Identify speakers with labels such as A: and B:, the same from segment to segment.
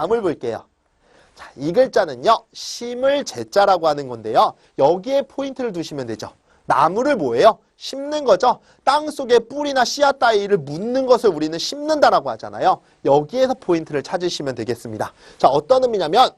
A: 다음을 볼게요. 자, 이 글자는요. 심을 제자라고 하는 건데요. 여기에 포인트를 두시면 되죠. 나무를 뭐예요? 심는 거죠. 땅속에 뿌리나 씨앗 따위를 묻는 것을 우리는 심는다라고 하잖아요. 여기에서 포인트를 찾으시면 되겠습니다. 자, 어떤 의미냐면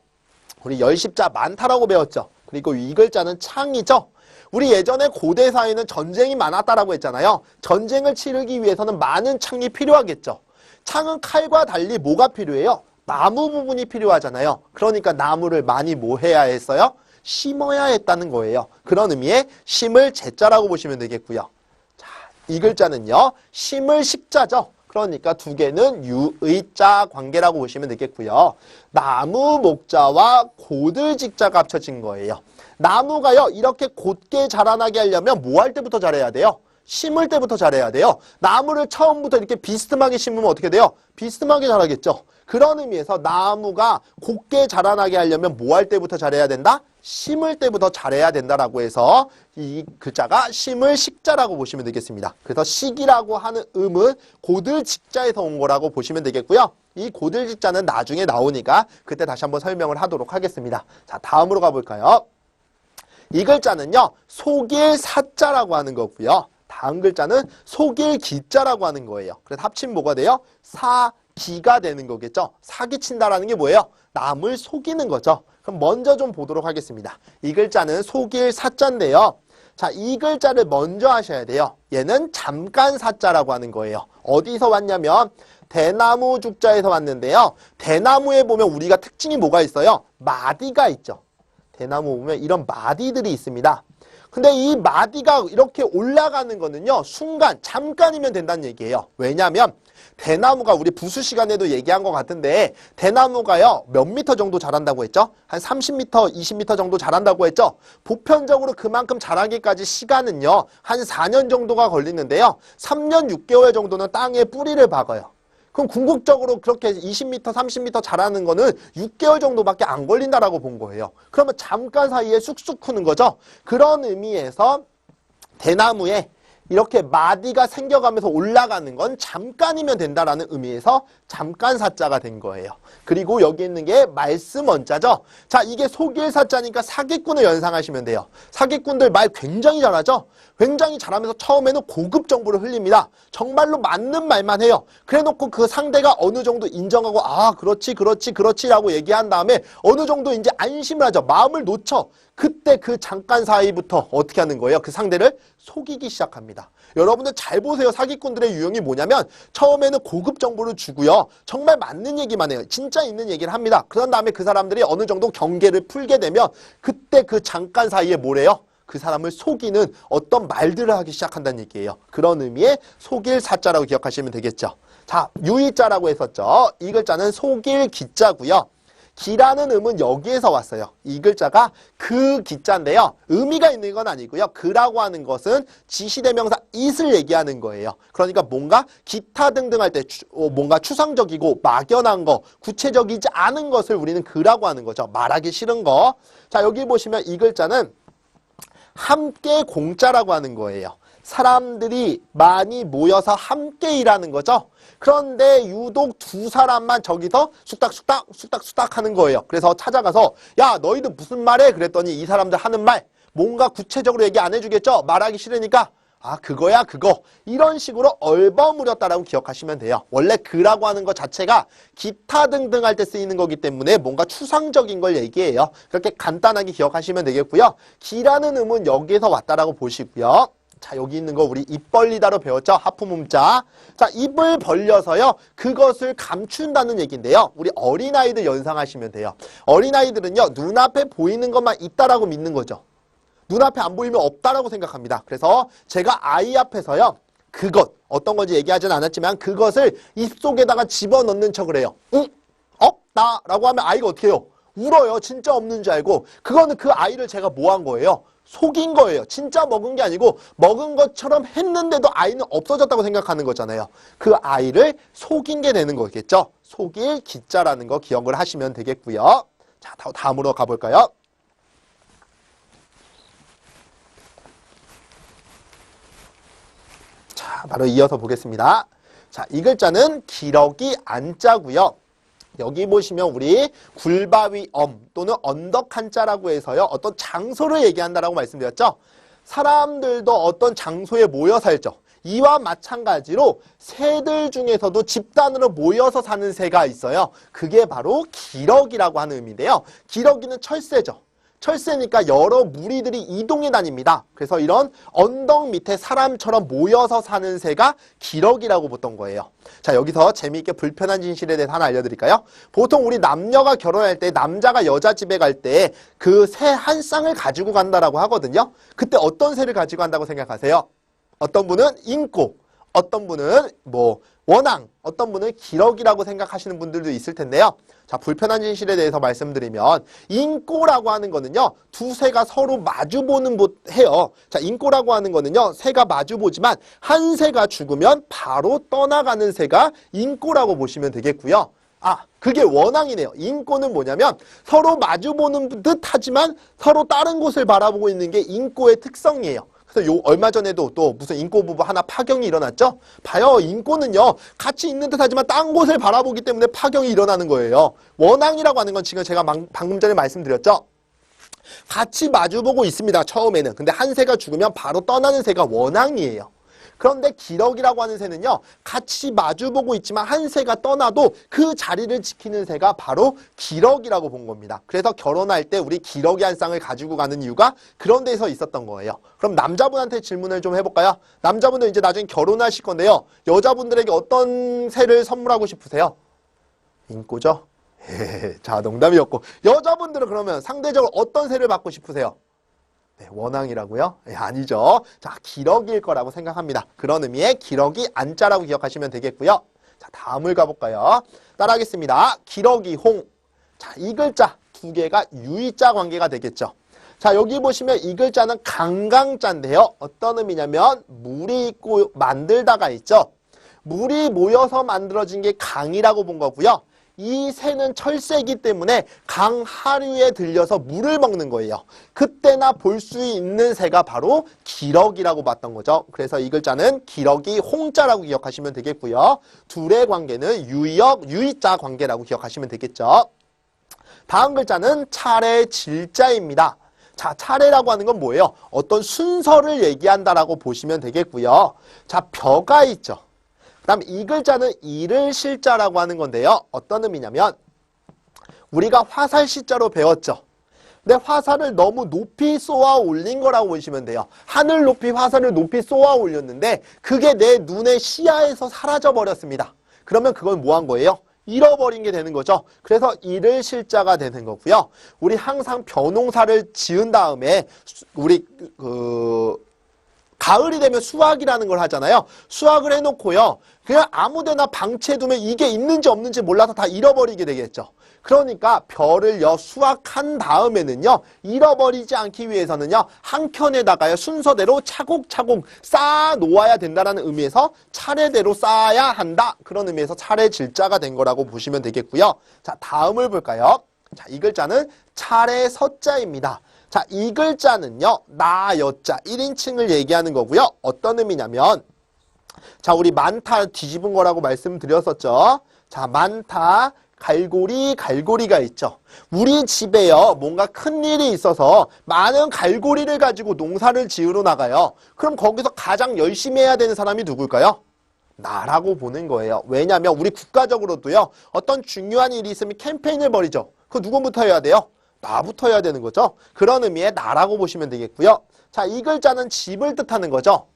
A: 우리 열십자 많다라고 배웠죠. 그리고 이 글자는 창이죠. 우리 예전에 고대 사회는 전쟁이 많았다라고 했잖아요. 전쟁을 치르기 위해서는 많은 창이 필요하겠죠. 창은 칼과 달리 뭐가 필요해요? 나무 부분이 필요하잖아요. 그러니까 나무를 많이 뭐 해야 했어요? 심어야 했다는 거예요. 그런 의미의 심을 제자라고 보시면 되겠고요. 자, 이 글자는요. 심을 식자죠. 그러니까 두 개는 유의자 관계라고 보시면 되겠고요. 나무 목자와 고들직자가 합쳐진 거예요. 나무가요. 이렇게 곧게 자라나게 하려면 뭐 할 때부터 잘해야 돼요? 심을 때부터 잘해야 돼요. 나무를 처음부터 이렇게 비스듬하게 심으면 어떻게 돼요? 비스듬하게 자라겠죠. 그런 의미에서 나무가 곧게 자라나게 하려면 뭐 할 때부터 잘해야 된다? 심을 때부터 잘해야 된다라고 해서 이 글자가 심을 식자라고 보시면 되겠습니다. 그래서 식이라고 하는 음은 고들직자에서 온 거라고 보시면 되겠고요. 이 고들직자는 나중에 나오니까 그때 다시 한번 설명을 하도록 하겠습니다. 자, 다음으로 가볼까요? 이 글자는요. 속일 사자라고 하는 거고요. 다음 글자는 속일 기자라고 하는 거예요. 그래서 합치면 뭐가 돼요? 사기가 되는 거겠죠. 사기친다라는 게 뭐예요? 남을 속이는 거죠. 그럼 먼저 좀 보도록 하겠습니다. 이 글자는 속일 사자인데요. 자, 이 글자를 먼저 하셔야 돼요. 얘는 잠깐 사자라고 하는 거예요. 어디서 왔냐면 대나무 죽자에서 왔는데요. 대나무에 보면 우리가 특징이 뭐가 있어요? 마디가 있죠. 대나무 보면 이런 마디들이 있습니다. 근데 이 마디가 이렇게 올라가는 거는요. 순간, 잠깐이면 된다는 얘기예요. 왜냐하면 대나무가 우리 부수 시간에도 얘기한 것 같은데 대나무가요. 몇 미터 정도 자란다고 했죠? 한 30미터, 20미터 정도 자란다고 했죠? 보편적으로 그만큼 자라기까지 시간은요. 한 4년 정도가 걸리는데요. 3년 6개월 정도는 땅에 뿌리를 박아요. 그럼 궁극적으로 그렇게 20m, 30m 자라는 거는 6개월 정도밖에 안 걸린다라고 본 거예요. 그러면 잠깐 사이에 쑥쑥 크는 거죠. 그런 의미에서 대나무에 이렇게 마디가 생겨가면서 올라가는 건 잠깐이면 된다라는 의미에서 잠깐 사자가 된 거예요. 그리고 여기 있는 게 말씀 원자죠. 자, 이게 속일 사자니까 사기꾼을 연상하시면 돼요. 사기꾼들 말 굉장히 잘하죠. 굉장히 잘하면서 처음에는 고급 정보를 흘립니다. 정말로 맞는 말만 해요. 그래놓고 그 상대가 어느 정도 인정하고 아 그렇지 그렇지 그렇지라고 얘기한 다음에 어느 정도 이제 안심을 하죠. 마음을 놓쳐. 그때 그 잠깐 사이부터 어떻게 하는 거예요? 그 상대를 속이기 시작합니다. 여러분들 잘 보세요. 사기꾼들의 유형이 뭐냐면 처음에는 고급 정보를 주고요. 정말 맞는 얘기만 해요. 진짜 있는 얘기를 합니다. 그런 다음에 그 사람들이 어느 정도 경계를 풀게 되면 그때 그 잠깐 사이에 뭐래요? 그 사람을 속이는 어떤 말들을 하기 시작한다는 얘기예요. 그런 의미의 속일 사자라고 기억하시면 되겠죠. 자, 유의자라고 했었죠. 이 글자는 속일 기자고요. 기라는 음은 여기에서 왔어요. 이 글자가 그 기자인데요. 의미가 있는 건 아니고요. 그라고 하는 것은 지시대명사 it을 얘기하는 거예요. 그러니까 뭔가 기타 등등 할 때 뭔가 추상적이고 막연한 거, 구체적이지 않은 것을 우리는 그라고 하는 거죠. 말하기 싫은 거. 자, 여기 보시면 이 글자는 함께 공짜라고 하는 거예요. 사람들이 많이 모여서 함께 일하는 거죠. 그런데 유독 두 사람만 저기서 쑥닥쑥닥 하는 거예요. 그래서 찾아가서 야 너희들 무슨 말해? 그랬더니 이 사람들 하는 말 뭔가 구체적으로 얘기 안 해주겠죠? 말하기 싫으니까 아 그거야 그거 이런 식으로 얼버무렸다라고 기억하시면 돼요. 원래 그라고 하는 것 자체가 기타 등등 할 때 쓰이는 거기 때문에 뭔가 추상적인 걸 얘기해요. 그렇게 간단하게 기억하시면 되겠고요. 기라는 음은 여기에서 왔다라고 보시고요. 자, 여기 있는 거 우리 입 벌리다로 배웠죠? 하프문자. 자, 입을 벌려서요. 그것을 감춘다는 얘기인데요. 우리 어린아이들 연상하시면 돼요. 어린아이들은요. 눈앞에 보이는 것만 있다라고 믿는 거죠. 눈앞에 안 보이면 없다라고 생각합니다. 그래서 제가 아이 앞에서요. 그것, 어떤 건지 얘기하진 않았지만 그것을 입속에다가 집어넣는 척을 해요. 응? 없다 라고 하면 아이가 어떻게 해요? 울어요. 진짜 없는 줄 알고. 그거는 그 아이를 제가 뭐 한 거예요? 속인 거예요. 진짜 먹은 게 아니고 먹은 것처럼 했는데도 아이는 없어졌다고 생각하는 거잖아요. 그 아이를 속인 게 되는 거겠죠. 속일 기자라는 거 기억을 하시면 되겠고요. 자, 다음으로 가볼까요? 자, 바로 이어서 보겠습니다. 자, 이 글자는 기러기 안자고요. 여기 보시면 우리 굴바위엄 또는 언덕 한자라고 해서요. 어떤 장소를 얘기한다라고 말씀드렸죠. 사람들도 어떤 장소에 모여 살죠. 이와 마찬가지로 새들 중에서도 집단으로 모여서 사는 새가 있어요. 그게 바로 기러기라고 하는 의미인데요. 기러기는 철새죠. 철새니까 여러 무리들이 이동해 다닙니다. 그래서 이런 언덕 밑에 사람처럼 모여서 사는 새가 기러기라고 보던 거예요. 자, 여기서 재미있게 불편한 진실에 대해서 하나 알려드릴까요? 보통 우리 남녀가 결혼할 때 남자가 여자 집에 갈 때 그 새 한 쌍을 가지고 간다라고 하거든요. 그때 어떤 새를 가지고 간다고 생각하세요? 어떤 분은 인꼬, 어떤 분은 원앙, 어떤 분은 기러기라고 생각하시는 분들도 있을 텐데요. 자, 불편한 진실에 대해서 말씀드리면 인꼬라고 하는 거는요. 두 새가 서로 마주보는 해요. 자, 인꼬라고 하는 거는요. 새가 마주보지만 한 새가 죽으면 바로 떠나가는 새가 인꼬라고 보시면 되겠고요. 아, 그게 원앙이네요. 인꼬는 뭐냐면 서로 마주보는 듯 하지만 서로 다른 곳을 바라보고 있는 게 인꼬의 특성이에요. 그래서 얼마 전에도 또 무슨 인꼬 부부 하나 파경이 일어났죠? 봐요. 인꼬는요. 같이 있는 듯 하지만 딴 곳을 바라보기 때문에 파경이 일어나는 거예요. 원앙이라고 하는 건 지금 제가 방금 전에 말씀드렸죠? 같이 마주보고 있습니다. 처음에는. 근데 한 새가 죽으면 바로 떠나는 새가 원앙이에요. 그런데 기러기라고 하는 새는요. 같이 마주보고 있지만 한 새가 떠나도 그 자리를 지키는 새가 바로 기러기라고 본 겁니다. 그래서 결혼할 때 우리 기러기 한 쌍을 가지고 가는 이유가 그런 데서 있었던 거예요. 그럼 남자분한테 질문을 좀 해볼까요? 남자분들 이제 나중에 결혼하실 건데요. 여자분들에게 어떤 새를 선물하고 싶으세요? 인꼬죠? 자, 농담이었고. 여자분들은 그러면 상대적으로 어떤 새를 받고 싶으세요? 네, 원앙이라고요? 네, 아니죠. 자, 기러기일 거라고 생각합니다. 그런 의미의 기러기 안자라고 기억하시면 되겠고요. 자, 다음을 가볼까요? 따라하겠습니다. 기러기 홍. 자, 이 글자 두 개가 유의자 관계가 되겠죠. 자, 여기 보시면 이 글자는 강강자인데요. 어떤 의미냐면 물이 있고 만들다가 있죠. 물이 모여서 만들어진 게 강이라고 본 거고요. 이 새는 철새이기 때문에 강 하류에 들려서 물을 먹는 거예요. 그때나 볼 수 있는 새가 바로 기러기라고 봤던 거죠. 그래서 이 글자는 기러기 홍자라고 기억하시면 되겠고요. 둘의 관계는 유의자 관계라고 기억하시면 되겠죠. 다음 글자는 차례 질자입니다. 자, 차례라고 하는 건 뭐예요? 어떤 순서를 얘기한다라고 보시면 되겠고요. 자, 벼가 있죠. 그 다음 이 글자는 이를 실자라고 하는 건데요. 어떤 의미냐면 우리가 화살 시자로 배웠죠. 근데 화살을 너무 높이 쏘아 올린 거라고 보시면 돼요. 하늘 높이 화살을 높이 쏘아 올렸는데 그게 내 눈의 시야에서 사라져 버렸습니다. 그러면 그건 뭐 한 거예요? 잃어버린 게 되는 거죠. 그래서 이를 실자가 되는 거고요. 우리 항상 벼농사를 지은 다음에 우리 가을이 되면 수확이라는 걸 하잖아요. 수확을 해놓고요. 그냥 아무데나 방치해 두면 이게 있는지 없는지 몰라서 다 잃어버리게 되겠죠. 그러니까 벼를 수확한 다음에는요. 잃어버리지 않기 위해서는요. 한 켠에다가요. 순서대로 차곡차곡 쌓아 놓아야 된다는 의미에서 차례대로 쌓아야 한다. 그런 의미에서 차례 질자가 된 거라고 보시면 되겠고요. 자, 다음을 볼까요? 자, 이 글자는 차례 서자입니다. 자, 이 글자는요. 나, 여자, 1인칭을 얘기하는 거고요. 어떤 의미냐면 자, 우리 많다 뒤집은 거라고 말씀드렸었죠. 자, 많다, 갈고리가 있죠. 우리 집에요. 뭔가 큰 일이 있어서 많은 갈고리를 가지고 농사를 지으러 나가요. 그럼 거기서 가장 열심히 해야 되는 사람이 누굴까요? 나라고 보는 거예요. 왜냐하면 우리 국가적으로도요. 어떤 중요한 일이 있으면 캠페인을 벌이죠. 그거 누구부터 해야 돼요? 나부터 해야 되는 거죠. 그런 의미의 나라고 보시면 되겠고요. 자, 이 글자는 집을 뜻하는 거죠.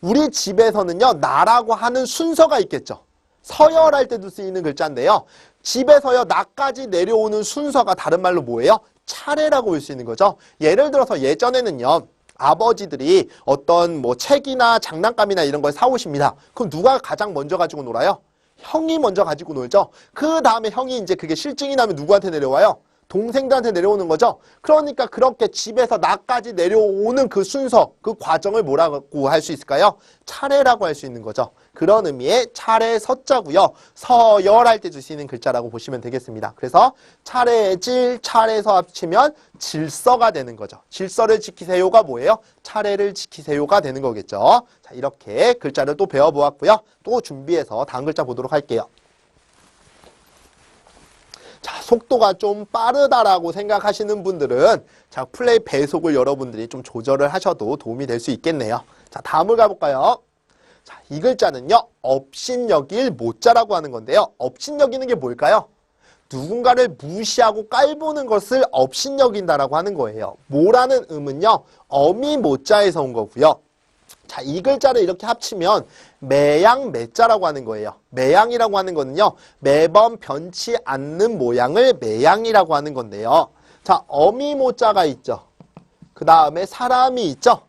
A: 우리 집에서는요. 나라고 하는 순서가 있겠죠. 서열할 때도 쓰이는 글자인데요. 집에서요. 나까지 내려오는 순서가 다른 말로 뭐예요? 차례라고 볼 수 있는 거죠. 예를 들어서 예전에는요. 아버지들이 어떤 책이나 장난감이나 이런 걸 사오십니다. 그럼 누가 가장 먼저 가지고 놀아요? 형이 먼저 가지고 놀죠. 그 다음에 형이 이제 그게 실증이 나면 누구한테 내려와요? 동생들한테 내려오는 거죠. 그러니까 그렇게 집에서 나까지 내려오는 그 순서, 그 과정을 뭐라고 할 수 있을까요? 차례라고 할 수 있는 거죠. 그런 의미의 차례 서자고요. 서열할 때 쓰이는 글자라고 보시면 되겠습니다. 그래서 차례질, 차례서 합치면 질서가 되는 거죠. 질서를 지키세요가 뭐예요? 차례를 지키세요가 되는 거겠죠. 자, 이렇게 글자를 또 배워보았고요. 또 준비해서 다음 글자 보도록 할게요. 속도가 좀 빠르다라고 생각하시는 분들은 자, 플레이 배속을 여러분들이 좀 조절을 하셔도 도움이 될 수 있겠네요. 자, 다음을 가볼까요? 자, 이 글자는요, 업신여길 모자라고 하는 건데요. 업신여기는 게 뭘까요? 누군가를 무시하고 깔보는 것을 업신여긴다라고 하는 거예요. 모라는 음은요, 어미 모자에서 온 거고요. 자, 이 글자를 이렇게 합치면 매양 매자라고 하는 거예요. 매양이라고 하는 거는요, 매번 변치 않는 모양을 매양이라고 하는 건데요. 자, 어미 모자가 있죠. 그 다음에 사람이 있죠.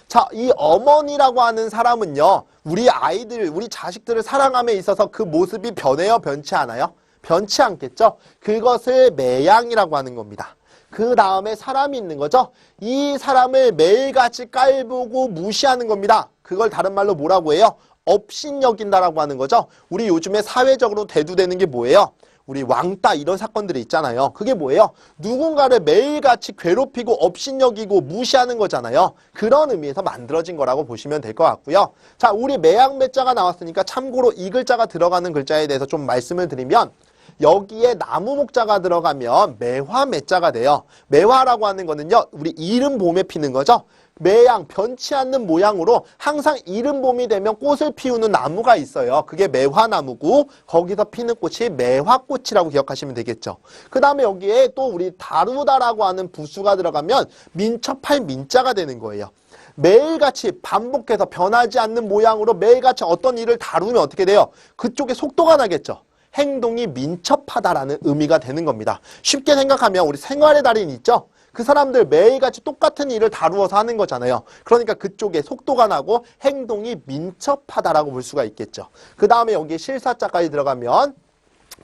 A: 자, 이 어머니라고 하는 사람은요, 우리 아이들, 우리 자식들을 사랑함에 있어서 그 모습이 변해요? 변치 않아요? 변치 않겠죠? 그것을 매양이라고 하는 겁니다. 그 다음에 사람이 있는 거죠? 이 사람을 매일같이 깔보고 무시하는 겁니다. 그걸 다른 말로 뭐라고 해요? 업신여긴다라고 하는 거죠. 우리 요즘에 사회적으로 대두되는 게 뭐예요? 우리 왕따 이런 사건들이 있잖아요. 그게 뭐예요? 누군가를 매일같이 괴롭히고 업신여기고 무시하는 거잖아요. 그런 의미에서 만들어진 거라고 보시면 될 것 같고요. 자, 우리 매양매자가 나왔으니까 참고로 이 글자가 들어가는 글자에 대해서 좀 말씀을 드리면 여기에 나무 목자가 들어가면 매화매자가 돼요. 매화라고 하는 거는요, 우리 이른 봄에 피는 거죠. 매양, 변치 않는 모양으로 항상 이른 봄이 되면 꽃을 피우는 나무가 있어요. 그게 매화나무고 거기서 피는 꽃이 매화꽃이라고 기억하시면 되겠죠. 그 다음에 여기에 또 우리 다루다라고 하는 부수가 들어가면 민첩할 민자가 되는 거예요. 매일같이 반복해서 변하지 않는 모양으로 매일같이 어떤 일을 다루면 어떻게 돼요? 그쪽에 속도가 나겠죠. 행동이 민첩하다라는 의미가 되는 겁니다. 쉽게 생각하면 우리 생활의 달인 있죠? 그 사람들 매일같이 똑같은 일을 다루어서 하는 거잖아요. 그러니까 그쪽에 속도가 나고 행동이 민첩하다라고 볼 수가 있겠죠. 그 다음에 여기에 실사자까지 들어가면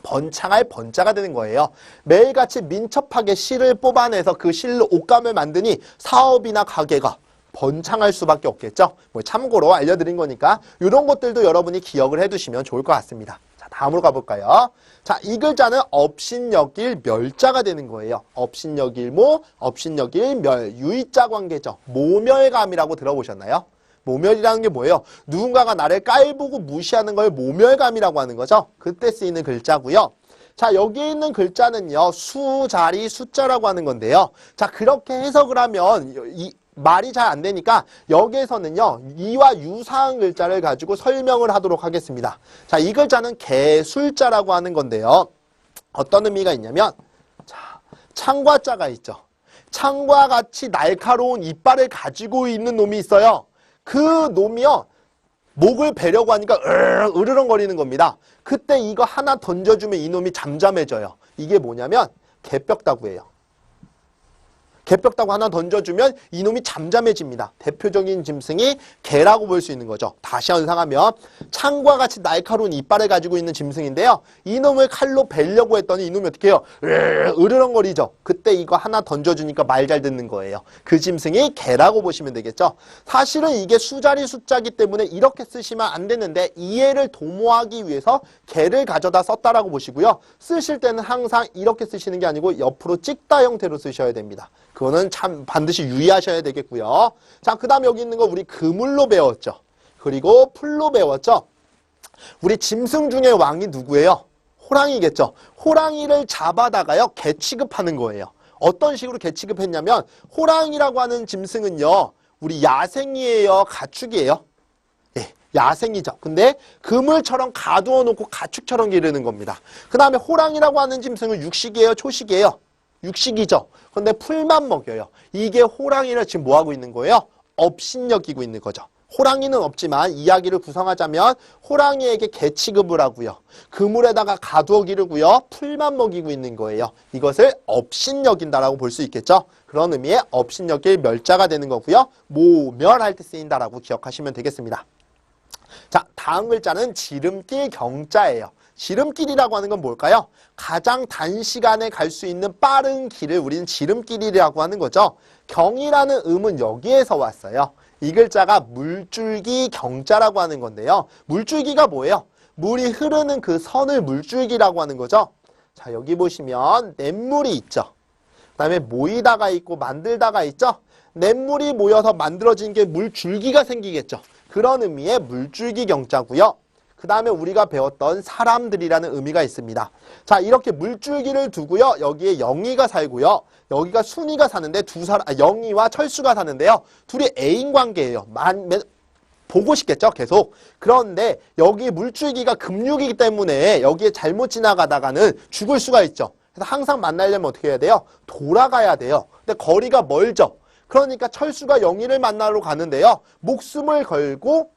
A: 번창할 번자가 되는 거예요. 매일같이 민첩하게 실을 뽑아내서 그 실로 옷감을 만드니 사업이나 가게가 번창할 수밖에 없겠죠. 뭐 참고로 알려드린 거니까 이런 것들도 여러분이 기억을 해두시면 좋을 것 같습니다. 자, 다음으로 가볼까요? 자, 이 글자는 업신여길 멸자가 되는 거예요. 업신여길 모, 업신여길 멸, 유의자 관계죠. 모멸감이라고 들어보셨나요? 모멸이라는 게 뭐예요? 누군가가 나를 깔보고 무시하는 걸 모멸감이라고 하는 거죠. 그때 쓰이는 글자고요. 자, 여기에 있는 글자는요, 수자리 숫자라고 하는 건데요. 자, 그렇게 해석을 하면 말이 잘 안 되니까 여기에서는요, 이와 유사한 글자를 가지고 설명을 하도록 하겠습니다. 자, 이 글자는 개술자라고 하는 건데요. 어떤 의미가 있냐면, 자, 창과자가 있죠. 창과 같이 날카로운 이빨을 가지고 있는 놈이 있어요. 그 놈이요, 목을 베려고 하니까 으르렁거리는 겁니다. 그때 이거 하나 던져주면 이놈이 잠잠해져요. 이게 뭐냐면 개벽다구예요. 개벽다구 하나 던져주면 이놈이 잠잠해집니다. 대표적인 짐승이 개라고 볼 수 있는 거죠. 다시 연상하면 창과 같이 날카로운 이빨을 가지고 있는 짐승인데요. 이놈을 칼로 베려고 했더니 이놈이 어떻게 해요? 으르렁거리죠. 그때 이거 하나 던져주니까 말 잘 듣는 거예요. 그 짐승이 개라고 보시면 되겠죠. 사실은 이게 수자리 숫자기 때문에 이렇게 쓰시면 안 되는데 이해를 도모하기 위해서 개를 가져다 썼다라고 보시고요. 쓰실 때는 항상 이렇게 쓰시는 게 아니고 옆으로 찍다 형태로 쓰셔야 됩니다. 그거는 참 반드시 유의하셔야 되겠고요. 자, 그 다음에 여기 있는 거 우리 그물로 배웠죠. 그리고 풀로 배웠죠. 우리 짐승 중에 왕이 누구예요? 호랑이겠죠. 호랑이를 잡아다가요, 개 취급하는 거예요. 어떤 식으로 개 취급했냐면 호랑이라고 하는 짐승은요, 우리 야생이에요? 가축이에요? 예, 야생이죠. 근데 그물처럼 가두어 놓고 가축처럼 기르는 겁니다. 그 다음에 호랑이라고 하는 짐승은 육식이에요? 초식이에요? 육식이죠. 근데 풀만 먹여요. 이게 호랑이를 지금 뭐하고 있는 거예요? 업신여기고 있는 거죠. 호랑이는 없지만 이야기를 구성하자면 호랑이에게 개 취급을 하고요. 그물에다가 가두어 기르고요. 풀만 먹이고 있는 거예요. 이것을 업신여긴다라고 볼 수 있겠죠. 그런 의미의 업신여길 멸자가 되는 거고요. 모멸할 때 쓰인다라고 기억하시면 되겠습니다. 자, 다음 글자는 지름길 경자예요. 지름길이라고 하는 건 뭘까요? 가장 단시간에 갈 수 있는 빠른 길을 우리는 지름길이라고 하는 거죠. 경이라는 음은 여기에서 왔어요. 이 글자가 물줄기 경자라고 하는 건데요. 물줄기가 뭐예요? 물이 흐르는 그 선을 물줄기라고 하는 거죠. 자, 여기 보시면 냇물이 있죠. 그 다음에 모이다가 있고 만들다가 있죠. 냇물이 모여서 만들어진 게 물줄기가 생기겠죠. 그런 의미의 물줄기 경자고요. 그 다음에 우리가 배웠던 사람들이라는 의미가 있습니다. 자, 이렇게 물줄기를 두고요. 여기에 영희가 살고요. 여기가 순이가 사는데 영희와 철수가 사는데요. 둘이 애인 관계예요. 보고 싶겠죠? 계속. 그런데 여기 물줄기가 금육이기 때문에 여기에 잘못 지나가다가는 죽을 수가 있죠. 그래서 항상 만나려면 어떻게 해야 돼요? 돌아가야 돼요. 근데 거리가 멀죠. 그러니까 철수가 영희를 만나러 가는데요. 목숨을 걸고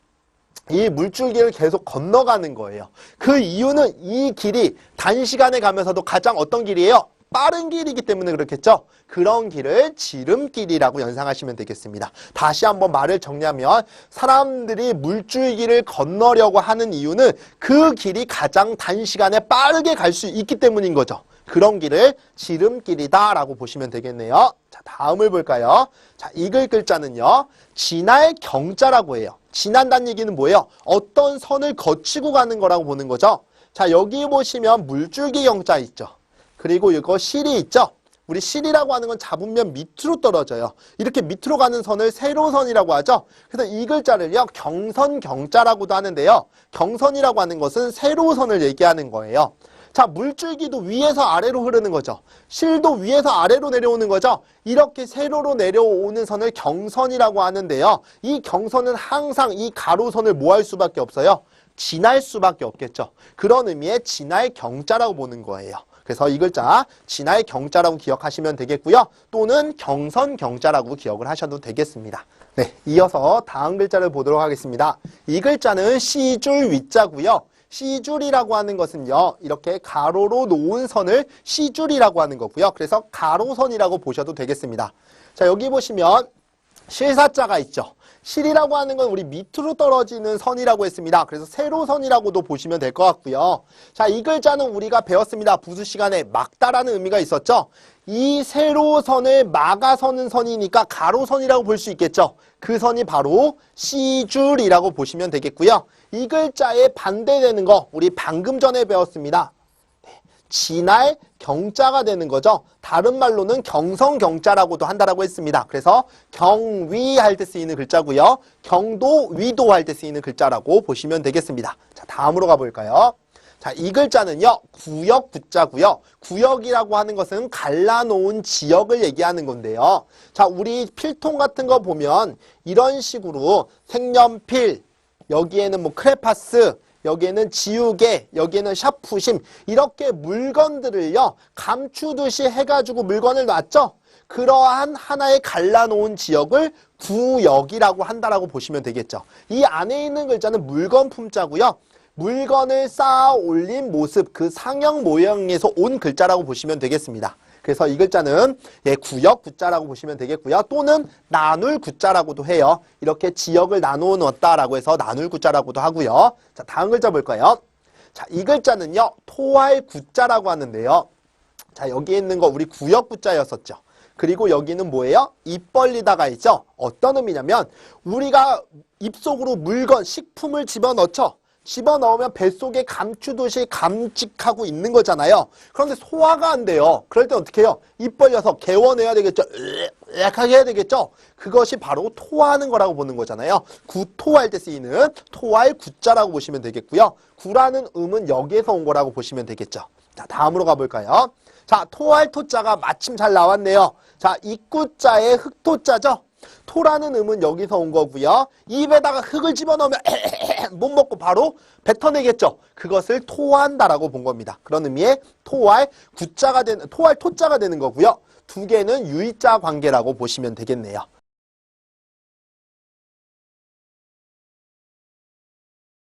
A: 이 물줄기를 계속 건너가는 거예요. 그 이유는 이 길이 단시간에 가면서도 가장 어떤 길이에요? 빠른 길이기 때문에 그렇겠죠. 그런 길을 지름길이라고 연상하시면 되겠습니다. 다시 한번 말을 정리하면 사람들이 물줄기를 건너려고 하는 이유는 그 길이 가장 단시간에 빠르게 갈 수 있기 때문인 거죠. 그런 길을 지름길이다라고 보시면 되겠네요. 자, 다음을 볼까요? 자, 읽을 글자는요. 지날 경자라고 해요. 지난다는 얘기는 뭐예요? 어떤 선을 거치고 가는 거라고 보는 거죠. 자, 여기 보시면 물줄기 경자 있죠. 그리고 이거 실이 있죠. 우리 실이라고 하는 건 잡으면 밑으로 떨어져요. 이렇게 밑으로 가는 선을 세로선이라고 하죠. 그래서 이 글자를요. 경선경자라고도 하는데요. 경선이라고 하는 것은 세로선을 얘기하는 거예요. 자, 물줄기도 위에서 아래로 흐르는 거죠. 실도 위에서 아래로 내려오는 거죠. 이렇게 세로로 내려오는 선을 경선이라고 하는데요. 이 경선은 항상 이 가로선을 뭐 할 수밖에 없어요? 지날 수밖에 없겠죠. 그런 의미의 지날 경자라고 보는 거예요. 그래서 이 글자 지날 경자라고 기억하시면 되겠고요. 또는 경선 경자라고 기억을 하셔도 되겠습니다. 네, 이어서 다음 글자를 보도록 하겠습니다. 이 글자는 시줄 위자고요. 시줄이라고 하는 것은요. 이렇게 가로로 놓은 선을 시줄이라고 하는 거고요. 그래서 가로선이라고 보셔도 되겠습니다. 자, 여기 보시면 실사자가 있죠. 실이라고 하는 건 우리 밑으로 떨어지는 선이라고 했습니다. 그래서 세로선이라고도 보시면 될 것 같고요. 자, 이 글자는 우리가 배웠습니다. 부수 시간에 막다라는 의미가 있었죠. 이 세로선을 막아서는 선이니까 가로선이라고 볼 수 있겠죠. 그 선이 바로 시줄이라고 보시면 되겠고요. 이 글자에 반대되는 거 우리 방금 전에 배웠습니다. 지날 경자가 되는 거죠. 다른 말로는 경성경자라고도 한다라고 했습니다. 그래서 경위 할 때 쓰이는 글자고요. 경도, 위도 할 때 쓰이는 글자라고 보시면 되겠습니다. 자, 다음으로 가볼까요? 자, 이 글자는요. 구역 구자고요. 구역이라고 하는 것은 갈라놓은 지역을 얘기하는 건데요. 자, 우리 필통 같은 거 보면 이런 식으로 색연필, 여기에는 뭐 크레파스, 여기에는 지우개, 여기에는 샤프심 이렇게 물건들을요 감추듯이 해가지고 물건을 놨죠. 그러한 하나의 갈라놓은 지역을 구역이라고 한다라고 보시면 되겠죠. 이 안에 있는 글자는 물건품자고요. 물건을 쌓아 올린 모습, 그 상형 모형에서 온 글자라고 보시면 되겠습니다. 그래서 이 글자는 구역 구자라고 보시면 되겠고요. 또는 나눌 구자라고도 해요. 이렇게 지역을 나누어 놓았다라고 해서 나눌 구자라고도 하고요. 자, 다음 글자 볼까요? 자, 이 글자는요. 토할 구자라고 하는데요. 자, 여기 있는 거 우리 구역 구자였었죠. 그리고 여기는 뭐예요? 입 벌리다가 있죠. 어떤 의미냐면 우리가 입속으로 물건, 식품을 집어넣죠. 집어넣으면 뱃속에 감추듯이 감직하고 있는 거잖아요. 그런데 소화가 안 돼요. 그럴 때 어떻게 해요? 입 벌려서 개워내야 되겠죠. 으악하게 해야 되겠죠. 그것이 바로 토하는 거라고 보는 거잖아요. 구토할 때 쓰이는 토할 구자라고 보시면 되겠고요. 구라는 음은 여기에서 온 거라고 보시면 되겠죠. 자, 다음으로 가볼까요? 자, 토할 토자가 마침 잘 나왔네요. 자, 입구자의 흑토자죠. 토라는 음은 여기서 온 거고요. 입에다가 흙을 집어넣으면 못 먹고 바로 뱉어내겠죠. 그것을 토한다라고 본 겁니다. 그런 의미의 토할 구자가 되는 토할 토자가 되는 거고요. 두 개는 유의자 관계라고 보시면 되겠네요.